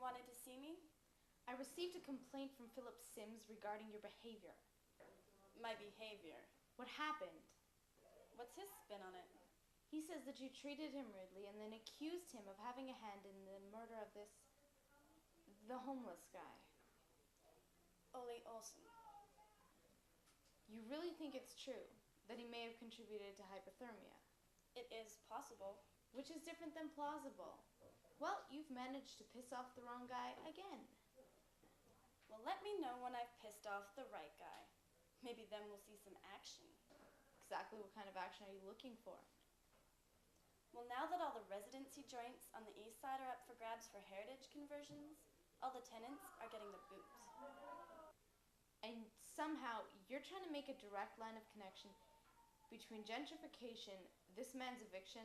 wanted to see me? I received a complaint from Philip Sims regarding your behavior. My behavior? What happened? What's his spin on it? He says that you treated him rudely and then accused him of having a hand in the murder of the homeless guy. Ole Olsen. You really think it's true that he may have contributed to hypothermia? It is possible. Which is different than plausible. Well, you've managed to piss off the wrong guy again. Well, let me know when I've pissed off the right guy. Maybe then we'll see some action. Exactly what kind of action are you looking for? Well, now that all the residency joints on the east side are up for grabs for heritage conversions, all the tenants are getting the boot. And somehow you're trying to make a direct line of connection between gentrification, this man's eviction,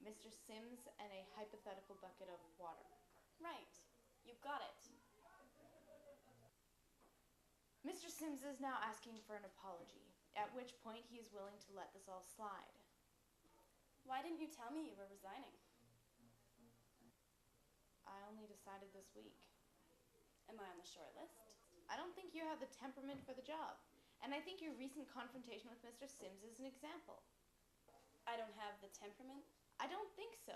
Mr. Sims, and a hypothetical bucket of water. Right. You got it. Mr. Sims is now asking for an apology, at which point he is willing to let this all slide. Why didn't you tell me you were resigning? I only decided this week. Am I on the short list? I don't think you have the temperament for the job, and I think your recent confrontation with Mr. Sims is an example. I don't have the temperament? I don't think so.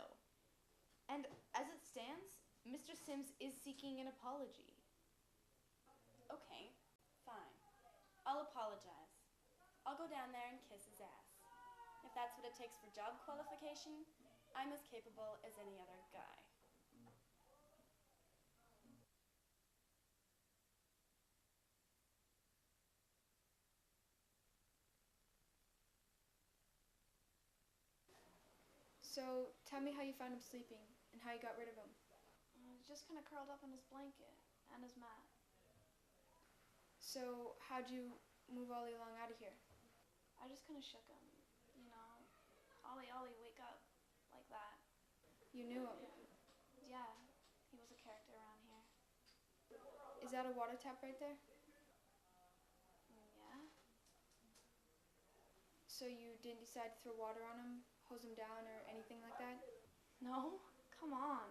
And as it stands, Mr. Sims is seeking an apology. Okay, fine. I'll apologize. I'll go down there and kiss his ass. If that's what it takes for job qualification, I'm as capable as any other guy. So, tell me how you found him sleeping and how you got rid of him. He's just kind of curled up in his blanket and his mat. So, how'd you move Ollie along out of here? I just kind of shook him, you know. Ollie, Ollie, wake up. Like that. You knew him. Yeah, he was a character around here. Is that a water tap right there? Yeah? So you didn't decide to throw water on him, hose him down, or anything like that? No? Come on.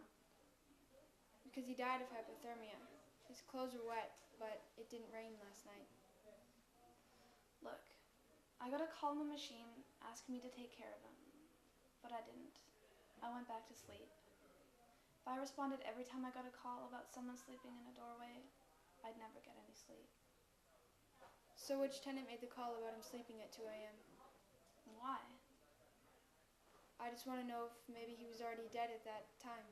Because he died of hypothermia. His clothes were wet, but it didn't rain last night. Look, I got a call on the machine asking me to take care of him, but I didn't. I went back to sleep. If I responded every time I got a call about someone sleeping in a doorway, I'd never get any sleep. So which tenant made the call about him sleeping at 2 a.m.? Why? I just want to know if maybe he was already dead at that time.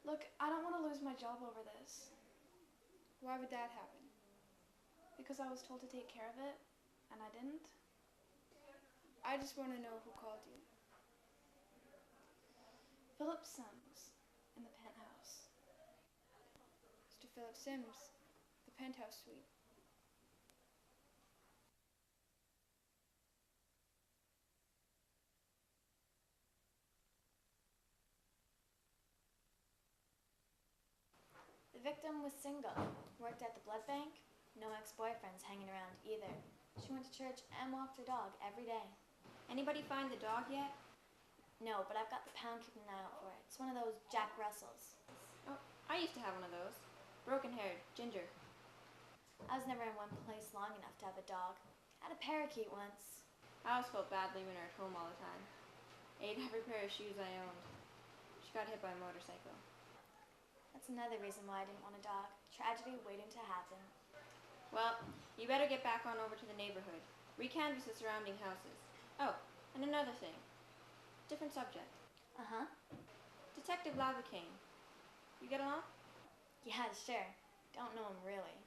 Look, I don't want to lose my job over this. Why would that happen? Because I was told to take care of it, and I didn't. I just want to know who called you. Philip Sims, in the penthouse. Mr. Philip Sims, the penthouse suite. The victim was single, worked at the blood bank, no ex-boyfriends hanging around either. She went to church and walked her dog every day. Anybody find the dog yet? No, but I've got the pound keeping an eye out for it. It's one of those Jack Russells. Oh, I used to have one of those. Broken-haired, ginger. I was never in one place long enough to have a dog. I had a parakeet once. I always felt bad leaving her at home all the time. Ate every pair of shoes I owned. She got hit by a motorcycle. That's another reason why I didn't want a dog. Tragedy waiting to happen. Well, you better get back on over to the neighborhood. Recanvass the surrounding houses. Oh, and another thing. Different subject. Uh-huh. Detective Lavacane. You get along? Yeah, sure. Don't know him really.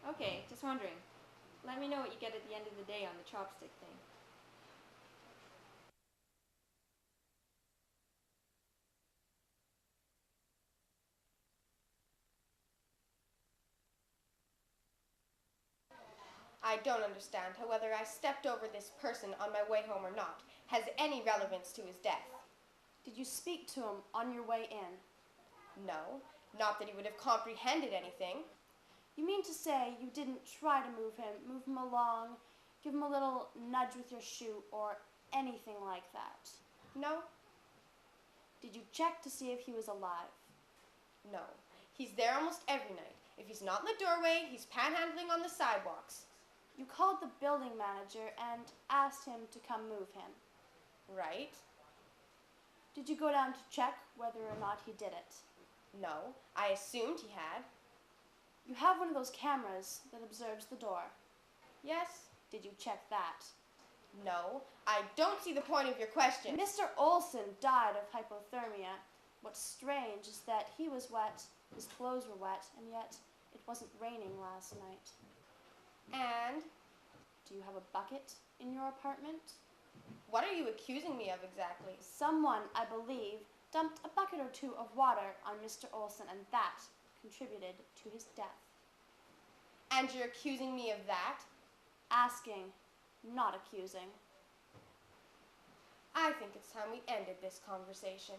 Okay, just wondering. Let me know what you get at the end of the day on the chopstick thing. I don't understand how whether I stepped over this person on my way home or not has any relevance to his death. Did you speak to him on your way in? No, not that he would have comprehended anything. You mean to say you didn't try to move him along, give him a little nudge with your shoe or anything like that? No. Did you check to see if he was alive? No. He's there almost every night. If he's not in the doorway, he's panhandling on the sidewalks. You called the building manager and asked him to come move him. Right? Did you go down to check whether or not he did it? No. I assumed he had. You have one of those cameras that observes the door. Yes? Did you check that? No. I don't see the point of your question. Mr. Olson died of hypothermia. What's strange is that he was wet, his clothes were wet, and yet it wasn't raining last night. And? Do you have a bucket in your apartment? What are you accusing me of exactly? Someone, I believe, dumped a bucket or two of water on Mr. Olson, and that contributed to his death. And you're accusing me of that? Asking, not accusing. I think it's time we ended this conversation.